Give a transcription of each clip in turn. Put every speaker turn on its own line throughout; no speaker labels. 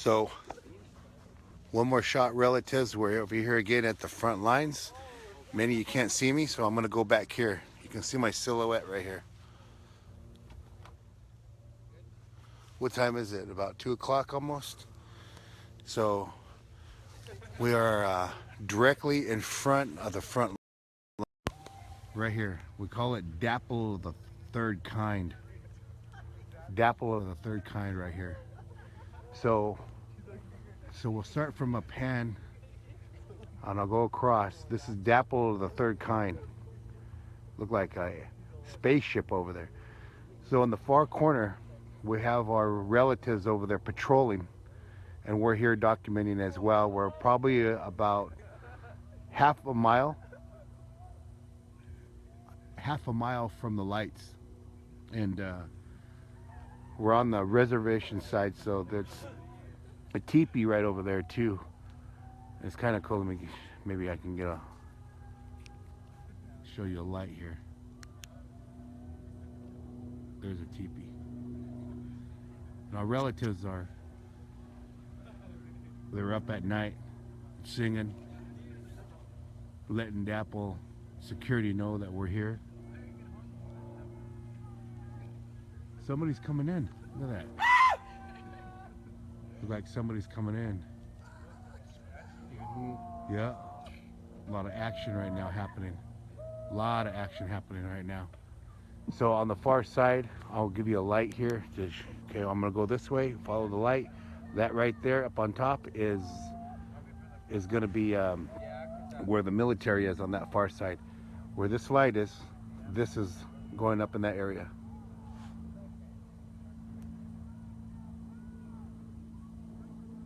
So one more shot, relatives. We're over here again at the front lines. Many of you can't see me, so I'm gonna go back here. You can see my silhouette right here. What time is it? About 2 o'clock almost. So we are directly in front of the front right here. We call it dapple of the third kind. Dapple of the third kind right here. So we'll start from a pan and I'll go across. This is dapple of the third kind. Look like a spaceship over there. So in the far corner, we have our relatives over there patrolling, and we're here documenting as well. We're probably about half a mile from the lights, and we're on the reservation side, so there's a teepee right over there too. It's kind of cool. Maybe I can show you a light here. There's a teepee. And our relatives they're up at night singing, letting Dapple security know that we're here. Somebody's coming in. Look at that. Look like somebody's coming in. Yeah. A lot of action right now happening. A lot of action happening right now. So on the far side, I'll give you a light here. Okay, I'm gonna go this way, follow the light. That right there up on top is gonna be where the military is on that far side. Where this light is, this is going up in that area.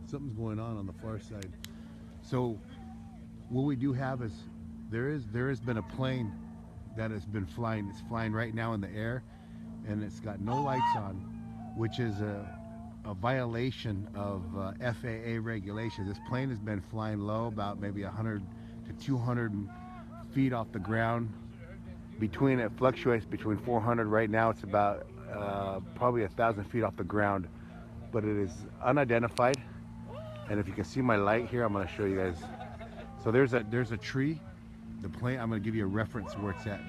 Something's going on the far side. So what we do have is there has been a plane that has been flying. It's flying right now in the air, and it's got no lights on, which is a violation of FAA regulations. This plane has been flying low, about maybe 100 to 200 feet off the ground. It fluctuates between 400. Right now it's about probably 1,000 feet off the ground, but it is unidentified. And if you can see my light here, I'm going to show you guys. So there's a tree. The plane, I'm going to give you a reference where it's at.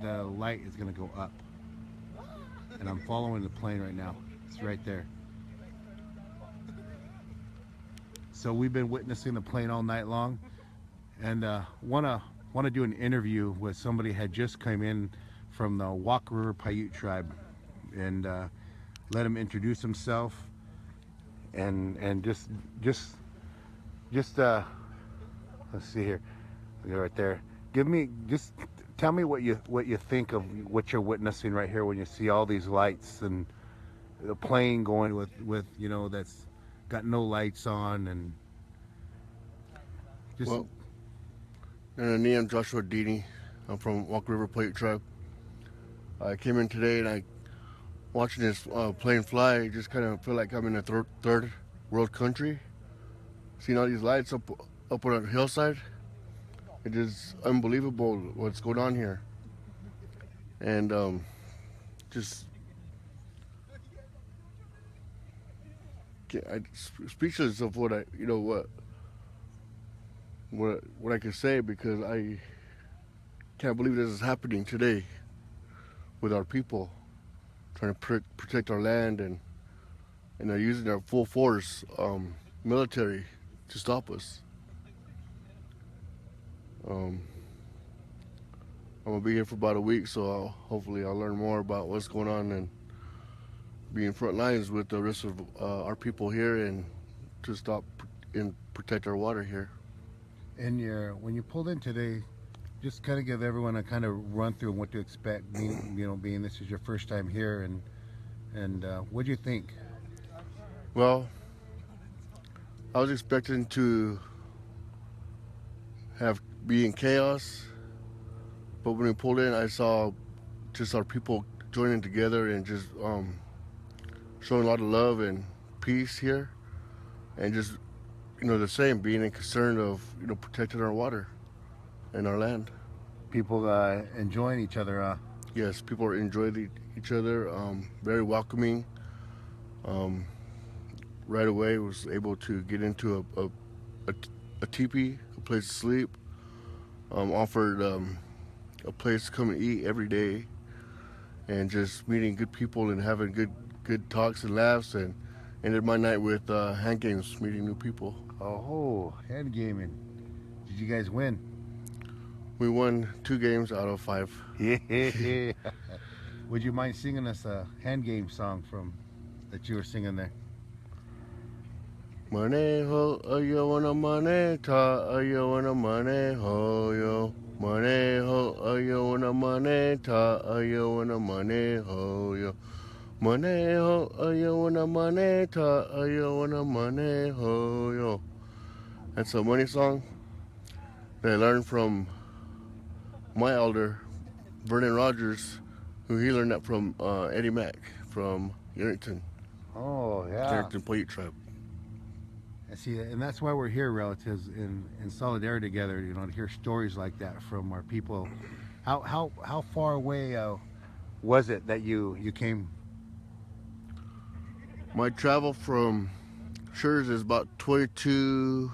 The light is going to go up, and I'm following the plane right now. It's right there. So we've been witnessing the plane all night long, and want to do an interview with somebody had just come in from the Walker River Paiute tribe, and let him introduce himself, and just let's see here. You're right there. Just tell me what you think of what you're witnessing right here when you see all these lights and the plane going with that's got no lights on, and just.
Well, I'm Joshua Dini. I'm from Walker River Paiute tribe. I came in today and watching this plane fly. I just kind of feel like I'm in a third world country. Seeing all these lights up on the hillside. It is unbelievable what's going on here, and just speechless of what I can say, because I can't believe this is happening today with our people trying to protect our land, and they're using their full force military to stop us. I'm gonna be here for about a week, so hopefully I'll learn more about what's going on and be in front lines with the rest of our people here, and to stop and protect our water here.
And when you pulled in today, just kind of give everyone a kind of run through what to expect. Being this is your first time here, and what do you think?
Well, I was expecting to be in chaos, but when we pulled in, I saw just our people joining together and just showing a lot of love and peace here, and just the same, being in concern of protecting our water and our land.
People enjoying each other.
Yes, people are enjoying each other. Very welcoming. right away. Was able to get into a teepee, a place to sleep. Offered a place to come and eat every day, and just meeting good people and having good talks and laughs, and ended my night with hand games, meeting new people.
Oh, hand gaming. Did you guys win?
We won 2 games out of 5.
Yeah. Would you mind singing us a hand game song from that you were singing there?
Maneho ayo wana mane ta ayo wana mane ho yo. Maneho ayo wana mane ta ayo wana mane ho yo. Maneho ayo wana mane ta ayo wana mane ho yo. That's a money song that I learned from my elder, Vernon Rogers, who he learned that from Eddie Mack from Yerington,
Oh, yeah.
Yerington Paiute tribe.
I see, and that's why we're here, relatives, in solidarity together. You know, to hear stories like that from our people. How far away was it that you came?
My travel from Schurz is about 22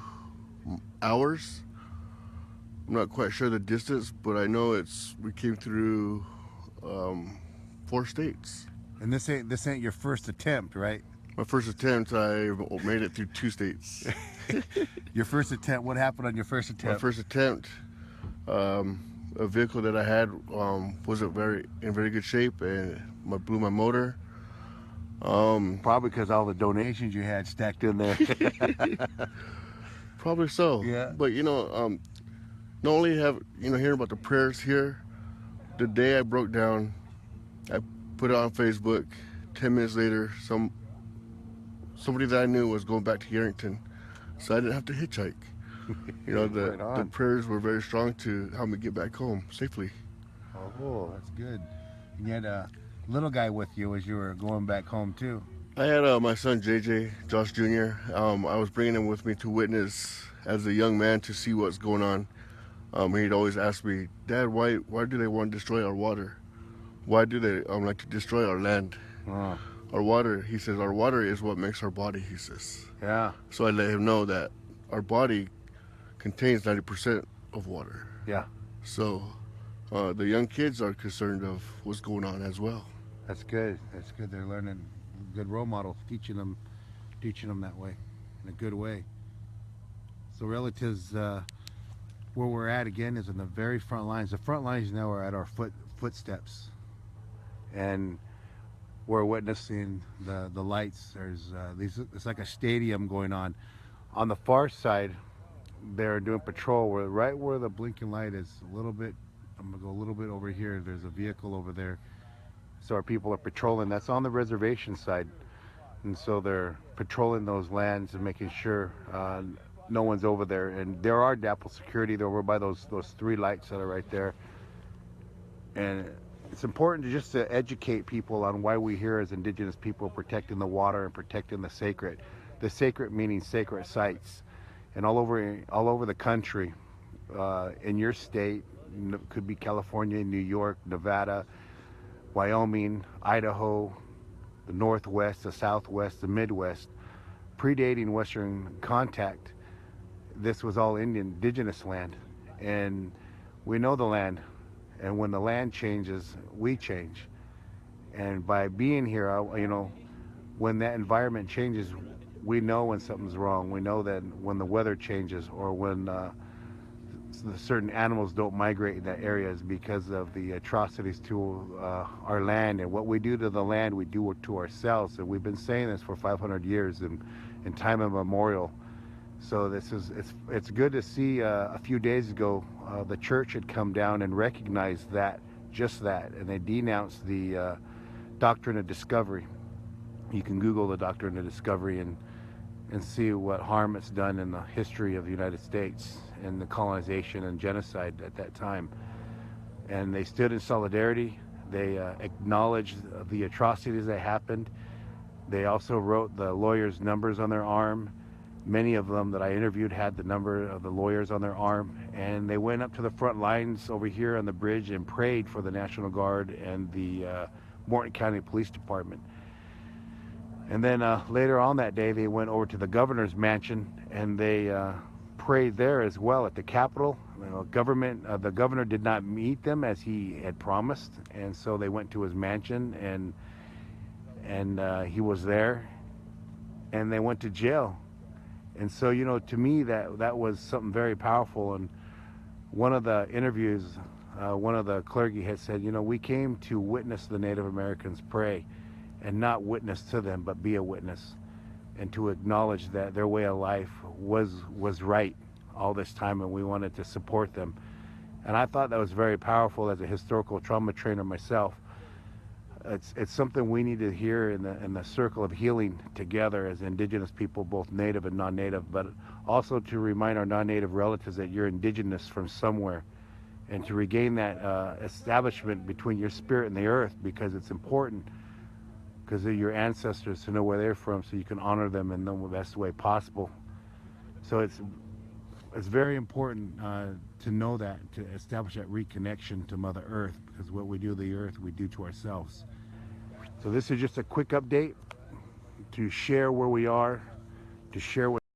hours. I'm not quite sure the distance, but I know we came through 4 states.
And this ain't your first attempt, right?
My first attempt, I made it through 2 states.
Your first attempt. What happened on your first attempt?
My first attempt, a vehicle that I had wasn't in very good shape, and blew my motor.
Probably because all the donations you had stacked in there.
Probably so.
Yeah.
But not only hearing about the prayers here, the day I broke down, I put it on Facebook. 10 minutes later, somebody that I knew was going back to Yerington, so I didn't have to hitchhike. The prayers were very strong to help me get back home safely.
Oh, that's good. And you had a little guy with you as you were going back home too.
I had my son JJ, Josh Jr. I was bringing him with me to witness as a young man to see what's going on. He'd always ask me, Dad, why do they want to destroy our water? Why do they like to destroy our land?
Oh.
Our water, he says, our water is what makes our body, he says.
Yeah.
So I let him know that our body contains 90% of water.
Yeah.
So the young kids are concerned of what's going on as well.
That's good. That's good. They're learning good role models, teaching them that way, in a good way. So relatives, where we're at again is in the very front lines. The front lines now are at our footsteps, and we're witnessing the lights. There's it's like a stadium going on. On the far side, they're doing patrol. Right where the blinking light is, a little bit. I'm gonna go a little bit over here. There's a vehicle over there. So our people are patrolling. That's on the reservation side, and so they're patrolling those lands and making sure no one's over there. And there are DAPL security. They're over by those 3 lights that are right there. And it's important to educate people on why we here as Indigenous people protecting the water and protecting the sacred. The sacred meaning sacred sites, and all over the country, in your state, could be California, New York, Nevada, Wyoming, Idaho, the Northwest, the Southwest, the Midwest, predating Western contact. This was all indigenous land, and we know the land, and when the land changes, we change. And by being here, when that environment changes, we know when something's wrong. We know that when the weather changes, or when certain animals don't migrate in that area, is because of the atrocities to our land. And what we do to the land, we do it to ourselves. And we've been saying this for 500 years in time immemorial. So it's good to see. A few days ago, the church had come down and recognized just that, and they denounced the doctrine of discovery. You can Google the doctrine of discovery and see what harm it's done in the history of the United States and the colonization and genocide at that time. And they stood in solidarity. They acknowledged the atrocities that happened. They also wrote the lawyers' numbers on their arm. Many of them that I interviewed had the number of the lawyers on their arm, and they went up to the front lines over here on the bridge and prayed for the National Guard and the Morton County Police Department. And then later on that day, they went over to the governor's mansion and they prayed there as well at the Capitol. The governor did not meet them as he had promised, and so they went to his mansion, and he was there, and they went to jail. And so, you know, to me, that was something very powerful. And one of the interviews, one of the clergy had said, you know, we came to witness the Native Americans pray, and not witness to them, but be a witness, and to acknowledge that their way of life was right all this time, and we wanted to support them. And I thought that was very powerful as a historical trauma trainer myself. It's something we need to hear in the circle of healing together as Indigenous people, both Native and non-Native, but also to remind our non-Native relatives that you're Indigenous from somewhere, and to regain that establishment between your spirit and the earth, because it's important, because of your ancestors, to know where they're from so you can honor them in the best way possible. So it's very important to know that, to establish that reconnection to Mother Earth, because what we do to the earth, we do to ourselves. So this is just a quick update to share where we are, to share what